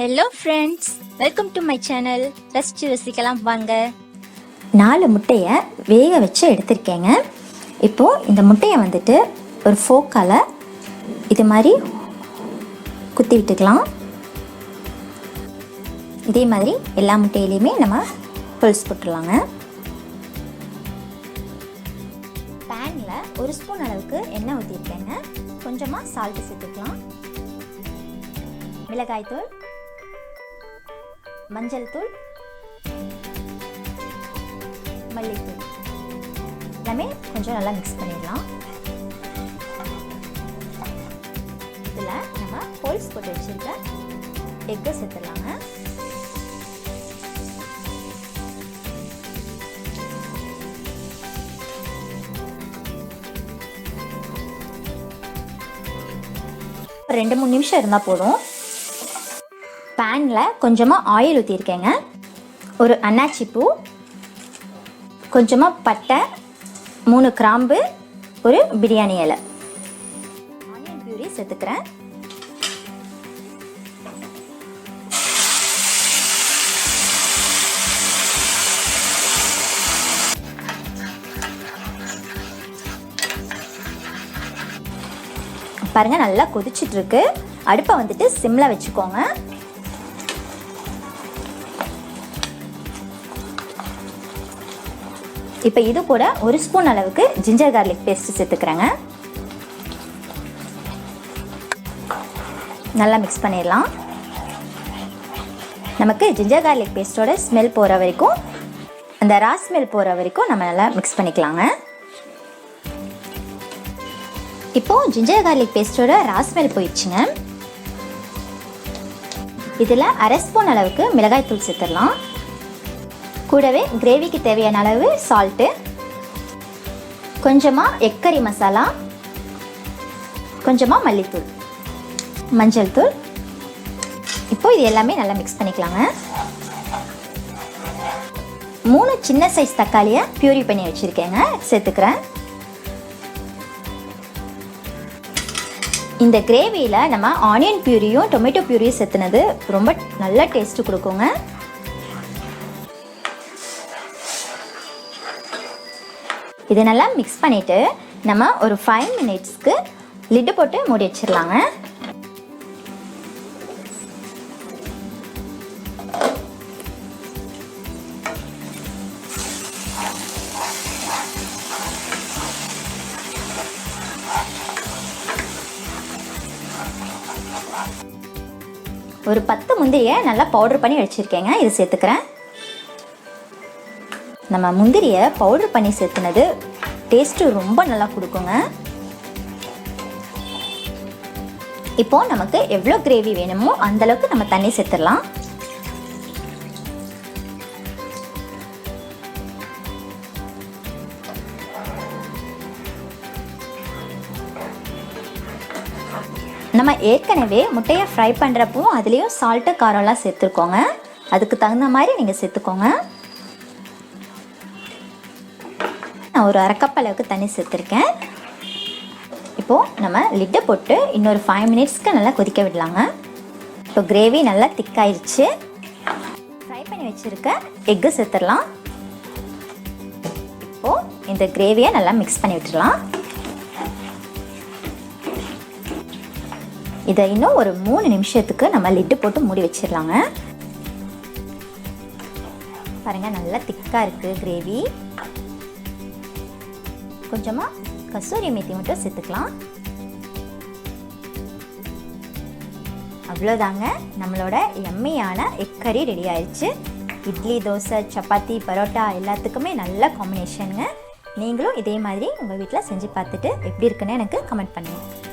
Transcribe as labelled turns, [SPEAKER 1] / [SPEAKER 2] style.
[SPEAKER 1] Hello friends, welcome to my channel. ரசிச்சு ருசிக்கலாம் வாங்க.
[SPEAKER 2] 4 முட்டையை வேக வச்சு எடுத்திருக்கேங்க. இப்போது இந்த முட்டையை வந்துட்டு ஒரு ஃபோக்கால் இது மாதிரி குத்தி விட்டுக்கலாம். இதே மாதிரி எல்லா முட்டையிலையுமே நம்ம ஹோல்ஸ் போட்டுடலாங்க. பேனில் 1 ஸ்பூன் அளவுக்கு எண்ணெய் ஊற்றிருக்கேங்க. கொஞ்சமாக சால்ட்டு சேர்த்துக்கலாம். மிளகாய்த்தூள், மஞ்சள் தூள், மல்லித்தூள் எல்லாமே கொஞ்சம் நல்லா மிக்ஸ் பண்ணிடலாம். இதில் நம்ம ஹோல்ஸ் போட்டு வச்சுருக்க எக்கை சேர்த்துடலாங்க. ஒரு 2-3 நிமிஷம் இருந்தால் போதும். பேனில் கொஞ்சமாக ஆயில் ஊற்றிருக்கேங்க. ஒரு அன்னாச்சி பூ, கொஞ்சமாக பட்டை, 3 கிராம்பு, ஒரு பிரியாணி இலை, ஆனியன் பியூரி சேர்த்துக்கிறேன். பாருங்கள், நல்லா கொதிச்சிட்ருக்கு. அடுப்பை வந்துட்டு சிம்மில் வச்சுக்கோங்க. இப்போ இது கூட 1 ஸ்பூன் அளவுக்கு ஜிஞ்சர் கார்லிக் பேஸ்ட் சேர்த்துக்கிறேங்க. நல்லா மிக்ஸ் பண்ணிடலாம். நமக்கு ஜிஞ்சர் கார்லிக் பேஸ்ட்டோட ஸ்மெல் போகிற வரைக்கும், அந்த ரா ஸ்மெல் போகிற வரைக்கும் நம்ம நல்லா மிக்ஸ் பண்ணிக்கலாங்க. இப்போது ஜிஞ்சர் கார்லிக் பேஸ்ட்டோட ரா ஸ்மெல் போயிடுச்சுங்க. இதில் 1/2 ஸ்பூன் அளவுக்கு மிளகாய் தூள் சேர்த்துடலாம். கூடவே கிரேவிக்கு தேவையான அளவு சால்ட்டு, கொஞ்சமாக எக்கரி மசாலா, கொஞ்சமாக மல்லித்தூள், மஞ்சள் தூள். இப்போது இது எல்லாமே நல்லா மிக்ஸ் பண்ணிக்கலாங்க. 3 சின்ன சைஸ் தக்காளியை பியூரி பண்ணி வச்சுருக்கேங்க, சேர்த்துக்கிறேன். இந்த கிரேவியில் நம்ம ஆனியன் பியூரியும் டொமேட்டோ பியூரியும் சேர்த்துனது ரொம்ப நல்ல டேஸ்ட்டு கொடுக்குங்க. இதை நல்லா மிக்ஸ் பண்ணிவிட்டு நம்ம ஒரு 5 மினிட்ஸ்க்கு லிட்டு போட்டு மூடி வச்சிடலாங்க. ஒரு 10 முந்திரியை நல்லா பவுடர் பண்ணி வச்சுருக்கேங்க, இது சேர்த்துக்கிறேன். நம்ம முந்திரியை பவுடர் பண்ணி சேர்த்துனது டேஸ்ட்டு ரொம்ப நல்லா கொடுக்குங்க. இப்போது நமக்கு எவ்வளோ கிரேவி வேணுமோ அந்தளவுக்கு நம்ம தண்ணி சேர்த்துடலாம். நம்ம ஏற்கனவே முட்டையை ஃப்ரை பண்ணுறப்போ அதுலேயும் சால்ட்டு காரம்லாம் சேர்த்துருக்கோங்க. அதுக்கு தகுந்த மாதிரி நீங்கள் சேர்த்துக்கோங்க. நான் ஒரு 1/2 கப் அளவுக்கு தண்ணி சேர்த்துருக்கேன். இப்போது நம்ம லிட்டை போட்டு இன்னொரு 5 மினிட்ஸ்க்கு நல்லா கொதிக்க விடலாங்க. இப்போ கிரேவி நல்லா திக்காயிடுச்சு. ஃப்ரை பண்ணி வச்சுருக்க எக்கு சேர்த்துடலாம். இப்போது இந்த கிரேவியை நல்லா மிக்ஸ் பண்ணி விட்டுடலாம். இதை இன்னும் ஒரு 3 நிமிஷத்துக்கு நம்ம லிட்டு போட்டு மூடி வச்சிடலாங்க. பாருங்கள், நல்லா திக்காக இருக்குது கிரேவி. கொஞ்சமாக கசூரி மேத்தி மட்டும் சேர்த்துக்கலாம். அவ்வளோதாங்க, நம்மளோட எம்மையான எக் கறி ரெடி ஆயிடுச்சு. இட்லி, தோசை, சப்பாத்தி, பரோட்டா எல்லாத்துக்குமே நல்ல காம்பினேஷனுங்க. நீங்களும் இதே மாதிரி உங்கள் வீட்டில் செஞ்சு பார்த்துட்டு எப்படி இருக்குன்னு எனக்கு கமெண்ட் பண்ணுங்கள்.